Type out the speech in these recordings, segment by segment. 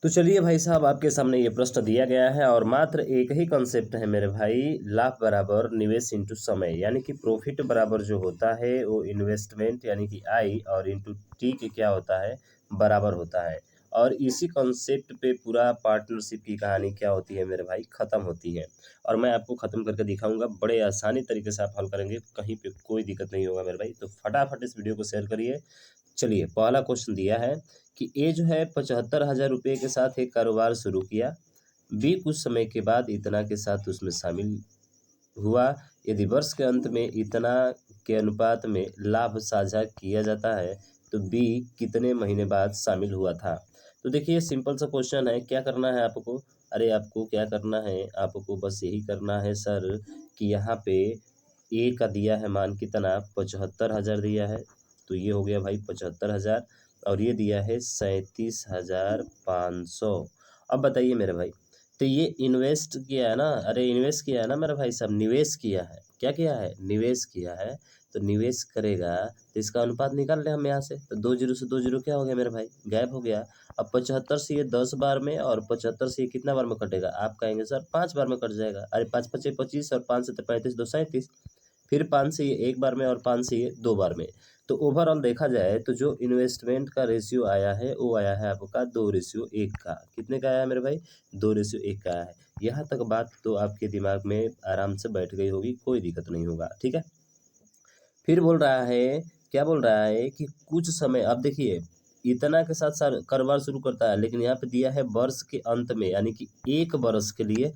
तो चलिए भाई साहब, आपके सामने ये प्रश्न दिया गया है और मात्र एक ही कॉन्सेप्ट है मेरे भाई। लाभ बराबर निवेश इंटू समय, यानी कि प्रॉफिट बराबर जो होता है वो इन्वेस्टमेंट यानी कि आई और इंटू टी के क्या होता है, बराबर होता है। और इसी कॉन्सेप्ट पे पूरा पार्टनरशिप की कहानी क्या होती है मेरे भाई, ख़त्म होती है। और मैं आपको ख़त्म करके दिखाऊंगा, बड़े आसानी तरीके से आप हल करेंगे, कहीं पे कोई दिक्कत नहीं होगा मेरे भाई। तो फटाफट इस वीडियो को शेयर करिए। चलिए, पहला क्वेश्चन दिया है कि ए जो है 75,000 रुपये के साथ एक कारोबार शुरू किया। बी कुछ समय के बाद इतना के साथ उसमें शामिल हुआ। यदि वर्ष के अंत में इतना के अनुपात में लाभ साझा किया जाता है तो बी कितने महीने बाद शामिल हुआ था। तो देखिए, सिंपल सा क्वेश्चन है। क्या करना है आपको? अरे आपको क्या करना है, आपको बस यही करना है सर कि यहाँ पे ए का दिया है मान कितना, 75,000 दिया है। तो ये हो गया भाई 75,000 और ये दिया है 37,500। अब बताइए मेरे भाई, तो ये इन्वेस्ट किया है ना, अरे इन्वेस्ट किया है ना मेरा भाई साहब, निवेश किया है। क्या किया है? निवेश किया है। तो निवेश करेगा तो इसका अनुपात निकाल लें हम यहाँ से। तो 2 जीरो से 2 जीरो क्या हो गया मेरे भाई, गायब हो गया। अब 75 से ये 10 बार में और 75 से ये कितना बार में कटेगा, आप कहेंगे सर 5 बार में कट जाएगा। अरे 5 पचे 25 और 5 से 35 दो 37, फिर 5 से ये एक बार में और 5 से ये दो बार में। तो ओवरऑल देखा जाए तो जो इन्वेस्टमेंट का रेशियो आया है वो आया है आपका 2:1 का। कितने का आया है मेरे भाई? 2:1 का आया है। यहाँ तक बात तो आपके दिमाग में आराम से बैठ गई होगी, कोई दिक्कत नहीं होगा, ठीक है। फिर बोल रहा है, क्या बोल रहा है कि कुछ समय, अब देखिए इतना के साथ सर कारोबार शुरू करता है, लेकिन यहाँ पे दिया है वर्ष के अंत में, यानी कि एक बरस के लिए।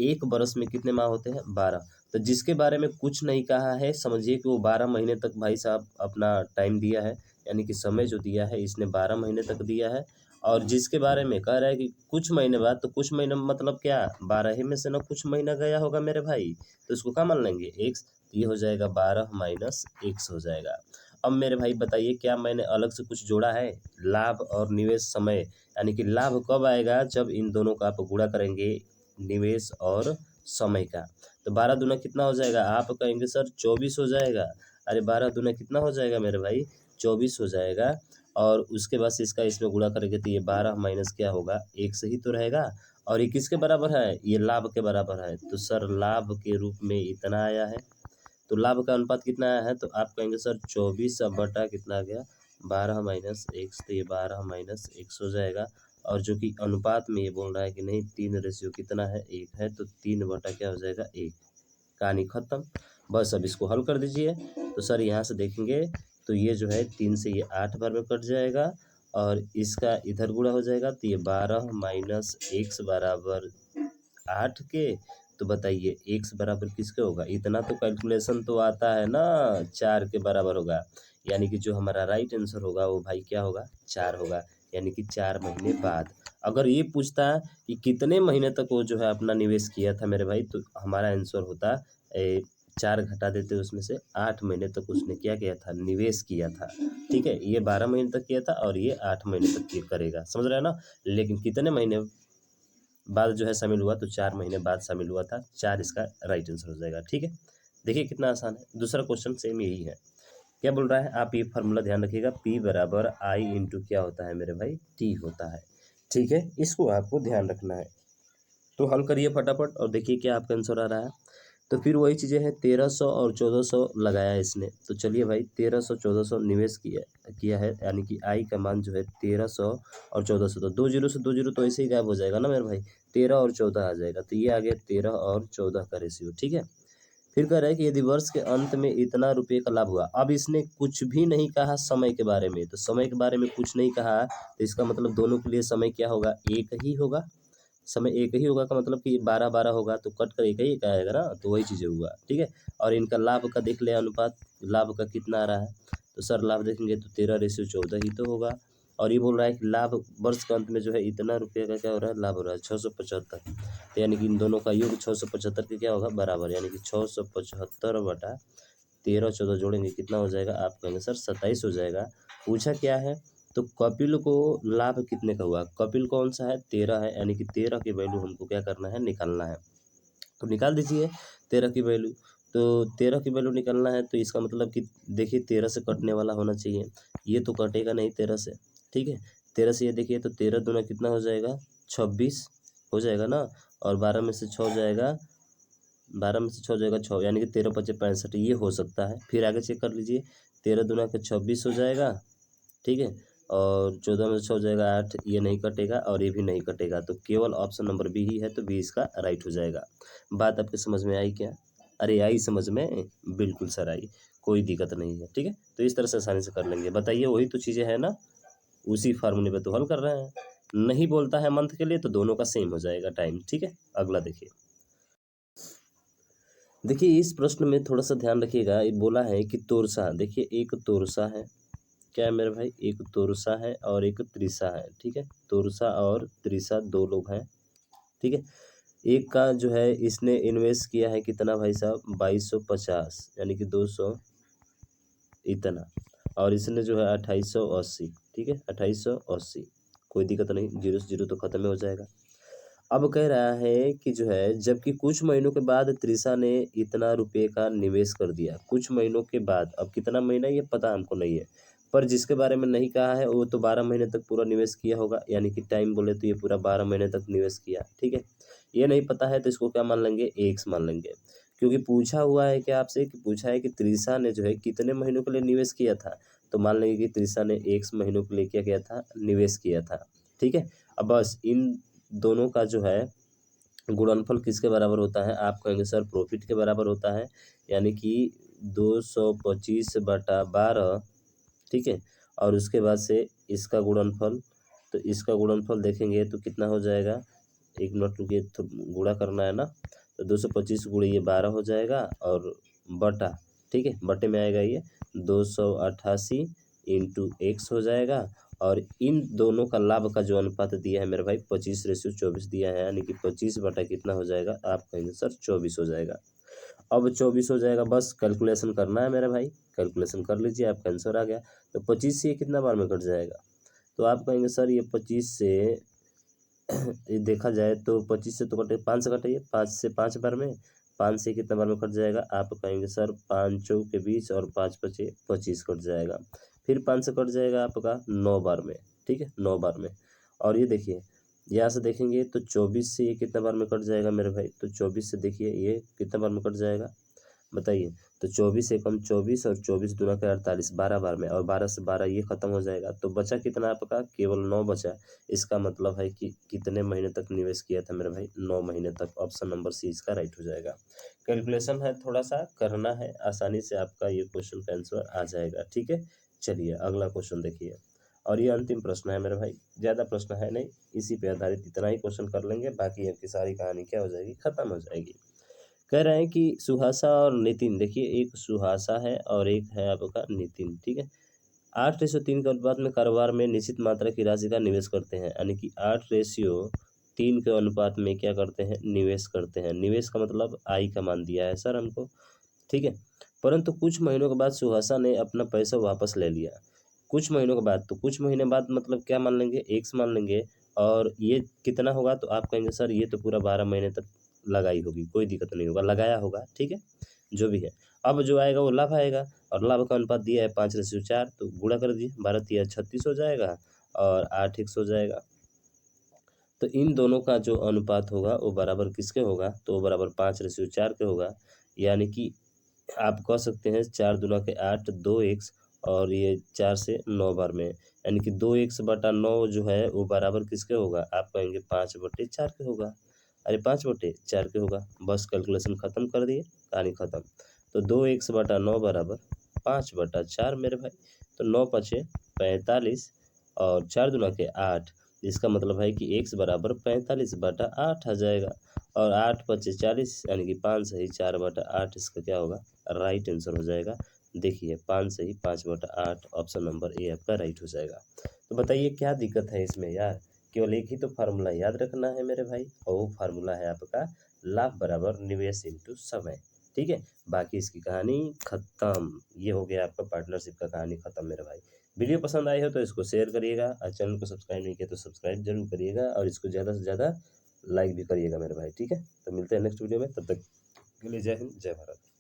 एक बरस में कितने माह होते हैं? 12। तो जिसके बारे में कुछ नहीं कहा है, समझिए कि वो 12 महीने तक भाई साहब अपना टाइम दिया है, यानी कि समय जो दिया है इसने 12 महीने तक दिया है। और जिसके बारे में कह रहा है कि कुछ महीने बाद, तो कुछ महीने मतलब क्या, 12 ही में से ना कुछ महीना गया होगा मेरे भाई। तो इसको क्या मान लेंगे, एक। ये हो जाएगा 12 माइनस x हो जाएगा। अब मेरे भाई बताइए, क्या मैंने अलग से कुछ जोड़ा है? लाभ और निवेश समय, यानी कि लाभ कब आएगा, जब इन दोनों का आप गुणा करेंगे, निवेश और समय का। तो 12 दूना कितना हो जाएगा, आप कहेंगे सर 24 हो जाएगा। अरे 12 दूना कितना हो जाएगा मेरे भाई, 24 हो जाएगा। और उसके बाद से इसका इसमें गुणा करेंगे तो ये 12 माइनस क्या होगा, एक से ही तो रहेगा। और ये किसके बराबर है, ये लाभ के बराबर है। तो सर लाभ के रूप में इतना आया है। तो लाभ का अनुपात कितना आया है, तो आप कहेंगे सर 24 अब बटा कितना आ गया, 12 माइनस एक्स। तो ये 12 माइनस एक्स हो जाएगा। और जो कि अनुपात में ये बोल रहा है कि नहीं 3 रेशियो कितना है, 1 है। तो 3 बटा क्या हो जाएगा, 1। कहानी खत्म। बस अब इसको हल कर दीजिए। तो सर यहाँ से देखेंगे तो ये जो है 3 से ये 8 बार में कट जाएगा और इसका इधर गुणा हो जाएगा। तो ये 12 माइनस एक्स बराबर 8 के। तो बताइए एक्स बराबर किसके होगा, इतना तो कैलकुलेशन तो आता है ना, 4 के बराबर होगा। यानी कि जो हमारा राइट आंसर होगा वो भाई क्या होगा, 4 होगा। यानी कि 4 महीने बाद। अगर ये पूछता कि कितने महीने तक वो जो है अपना निवेश किया था मेरे भाई, तो हमारा आंसर होता 4 घटा देते उसमें से, 8 महीने तक उसने क्या किया था, निवेश किया था। ठीक है, ये 12 महीने तक किया था और ये 8 महीने तक ये करेगा, समझ रहे हैं ना। लेकिन कितने महीने बाद जो है शामिल हुआ, तो 4 महीने बाद शामिल हुआ था। 4 इसका राइट आंसर हो जाएगा, ठीक है। देखिए कितना आसान है। दूसरा क्वेश्चन सेम यही है। क्या बोल रहा है, आप ये फार्मूला ध्यान रखिएगा, P बराबर आई इंटू क्या होता है मेरे भाई, टी होता है। ठीक है, इसको आपको ध्यान रखना है। तो हल करिए फटाफट और देखिए क्या आपका आंसर आ रहा है। तो फिर वही चीज़ें हैं, 1300 और 1400 लगाया इसने। तो चलिए भाई, 1300 1400 निवेश किया किया है, यानी कि आई का मान जो है 1300 और 1400। तो 2 जीरो से 2 जीरो तो ऐसे ही गायब हो जाएगा ना मेरे भाई, 13 और 14 आ जाएगा। तो ये आ गया 13 और 14 का रेशियो, ठीक है। फिर कह रहा है कि यदि वर्ष के अंत में इतना रुपये का लाभ हुआ। अब इसने कुछ भी नहीं कहा समय के बारे में, तो समय के बारे में कुछ नहीं कहा, तो इसका मतलब दोनों के लिए समय क्या होगा, एक ही होगा। समय एक ही होगा का मतलब कि 12-12 होगा, तो कट कर एक ही आएगा ना, तो वही चीज़ें हुआ, ठीक है। और इनका लाभ का देख ले अनुपात, लाभ का कितना आ रहा है। तो सर लाभ देखेंगे तो 13:14 ही तो होगा। और ये बोल रहा है कि लाभ वर्ष के अंत में जो है इतना रुपये का क्या हो रहा है, लाभ हो रहा है 675। तो यानी कि इन दोनों का योग 675 के क्या होगा, बराबर। यानी कि 675 बटा 13-14 जोड़ेंगे कितना हो जाएगा, आप कहेंगे सर 27 हो जाएगा। पूछा क्या है, तो कपिल को लाभ कितने का हुआ, कपिल कौन सा है, 13 है। यानी कि 13 की वैल्यू हमको क्या करना है, निकालना है। तो निकाल दीजिए 13 की वैल्यू। तो 13 की वैल्यू निकालना है, तो इसका मतलब कि देखिए 13 से कटने वाला होना चाहिए। ये तो कटेगा नहीं 13 से, ठीक है। 13 से ये देखिए तो 13 दूना कितना हो जाएगा 26 हो जाएगा ना, और 12 में से 6 जाएगा, 12 में से 6 जाएगा 6, यानी कि 13 पचे 65 ये हो सकता है। फिर आगे चेक कर लीजिए, 13 दूना का 26 हो जाएगा, ठीक है, और 14 में से 6 जाएगा 8, ये नहीं कटेगा और ये भी नहीं कटेगा, तो केवल ऑप्शन नंबर बी ही है, तो बी इसका राइट हो जाएगा। बात आपके समझ में आई क्या? अरे आई समझ में, बिल्कुल सर आई, कोई दिक्कत नहीं है, ठीक है। तो इस तरह से आसानी से कर लेंगे। बताइए वही तो चीज़ें हैं ना, उसी फार्मूले पे तो हल कर रहे हैं। नहीं बोलता है मंथ के लिए तो दोनों का सेम हो जाएगा टाइम, ठीक है। अगला देखिए, देखिए इस प्रश्न में थोड़ा सा ध्यान रखिएगा। ये बोला है कि तोरसा, देखिए एक तोरसा है, क्या है मेरे भाई, एक तोरसा है और एक त्रिशा है, ठीक है। तोरसा और त्रिशा दो लोग हैं, ठीक है। एक का जो है इसने इन्वेस्ट किया है कितना भाई साहब, 2250, यानी कि 200 इतना, और इसने जो है 2880, ठीक है, 2880, कोई दिक्कत नहीं, जीरो से जीरो तो खत्म ही हो जाएगा। अब कह रहा है कि जो है जबकि कुछ महीनों के बाद त्रिशा ने इतना रुपए का निवेश कर दिया, कुछ महीनों के बाद, अब कितना महीना ये पता हमको नहीं है, पर जिसके बारे में नहीं कहा है वो तो 12 महीने तक पूरा निवेश किया होगा, यानी कि टाइम बोले तो ये पूरा 12 महीने तक निवेश किया, ठीक है। ये नहीं पता है तो इसको क्या मान लेंगे, एक्स मान लेंगे, क्योंकि पूछा हुआ है क्या आपसे, कि पूछा है कि त्रिशा ने जो है कितने महीनों के लिए निवेश किया था, तो मान लेंगे कि त्रिशा ने एक्स महीनों के लिए क्या किया था, निवेश किया था, ठीक है। अब बस इन दोनों का जो है गुणनफल किसके बराबर होता है, आप कहेंगे सर प्रॉफिट के बराबर होता है, यानी कि 225/12, ठीक है। और उसके बाद से इसका गुणनफल, तो इसका गुणनफल देखेंगे तो कितना हो जाएगा, एक मिनट रुकिए, तो गुणा करना है ना, तो 225 गुणे ये 12 हो जाएगा, और बटा, ठीक है, बटे में आएगा ये 288 इंटू एक्स हो जाएगा, और इन दोनों का लाभ का जो अनुपात दिया है मेरे भाई 25/24 दिया है, यानी कि 25 बटा कितना हो जाएगा, आप कहेंगे सर 24 हो जाएगा। अब 24 हो जाएगा, बस कैलकुलेशन करना है मेरे भाई, कैलकुलेशन कर लीजिए, आपका आंसर आ गया। तो 25 से ये कितना बार में कट जाएगा, तो आप कहेंगे सर ये 25 से ये देखा जाए तो 25 से तो कटे, 5 से कटाइए, 5 से 5 बार में, 5 से कितना बार में कट जाएगा, आप कहेंगे सर 5 चौक के 20 और 5 पचे 25 कट जाएगा। फिर 5 से कट जाएगा आपका 9 बार में, ठीक है, 9 बार में। और ये देखिए यहाँ से देखेंगे तो 24 से ये कितना बार में कट जाएगा मेरे भाई, तो 24 से देखिए ये कितना बार में कट जाएगा, बताइए। तो 24 एकम 24 और 24 दूना का 48, 12 बार में, और 12 से 12 ये खत्म हो जाएगा, तो बचा कितना आपका, केवल 9 बचा। इसका मतलब है कि कितने महीने तक निवेश किया था मेरे भाई, 9 महीने तक, ऑप्शन नंबर सी इसका राइट हो जाएगा। कैलकुलेशन है थोड़ा सा करना है, आसानी से आपका ये क्वेश्चन का आंसर आ जाएगा, ठीक है। चलिए अगला क्वेश्चन देखिए, और ये अंतिम प्रश्न है मेरे भाई, ज़्यादा प्रश्न है नहीं, इसी पे आधारित इतना ही क्वेश्चन कर लेंगे, बाकी आपकी सारी कहानी क्या हो जाएगी, खत्म हो जाएगी। कह रहे हैं कि सुहासा और नितिन, देखिए एक सुहासा है और एक है आपका नितिन, ठीक है। 8:3 के अनुपात में कारोबार में निश्चित मात्रा की राशि का निवेश करते हैं, यानी कि 8:3 के अनुपात में क्या करते हैं, निवेश करते हैं। निवेश का मतलब आई का मान दिया है सर हमको, ठीक है। परंतु कुछ महीनों के बाद सुहासा ने अपना पैसा वापस ले लिया, कुछ महीनों के बाद, तो कुछ महीने बाद मतलब क्या मान लेंगे, एक्स मान लेंगे, और ये कितना होगा, तो आप कहेंगे सर ये तो पूरा 12 महीने तक लगाई होगी, कोई दिक्कत नहीं होगा, लगाया होगा, ठीक है, जो भी है। अब जो आएगा वो लाभ आएगा, और लाभ का अनुपात दिया है 5:4, तो गुणा कर दीजिए, 12 × 36 हो जाएगा, और 8x हो जाएगा। तो इन दोनों का जो अनुपात होगा वो बराबर किसके होगा, तो वो बराबर 5:4 के होगा, यानी कि आप कह सकते हैं 4 दूना के 8, 2x, और ये 4 से 9 बार में, यानी कि 2x/9 जो है वो बराबर किसके होगा, आप कहेंगे 5/4 के होगा। अरे 5/4 के होगा, बस कैलकुलेशन खत्म कर दिए, कहानी खत्म। तो 2x/9 बराबर 5/4 मेरे भाई, तो 9 पचे 45, और 4 दूना के 8, इसका मतलब है कि x बराबर 45/8 आ जाएगा, और 8 पचे 40, यानी कि 5 सही 4/8 इसका क्या होगा, राइट आंसर हो जाएगा। देखिए 5 सही 5/8, ऑप्शन नंबर ए आपका राइट हो जाएगा। तो बताइए क्या दिक्कत है इसमें यार, केवल एक ही तो फार्मूला याद रखना है मेरे भाई, और वो फार्मूला है आपका लाभ बराबर निवेश इंटू समय, ठीक है। बाकी इसकी कहानी खत्म, ये हो गया आपका पार्टनरशिप का कहानी खत्म मेरे भाई। वीडियो पसंद आई हो तो इसको शेयर करिएगा, और चैनल को सब्सक्राइब नहीं किया तो सब्सक्राइब जरूर करिएगा, और इसको ज़्यादा से ज़्यादा लाइक भी करिएगा मेरे भाई, ठीक है। तो मिलते हैं नेक्स्ट वीडियो में, तब तक के लिए जय हिंद जय भारत।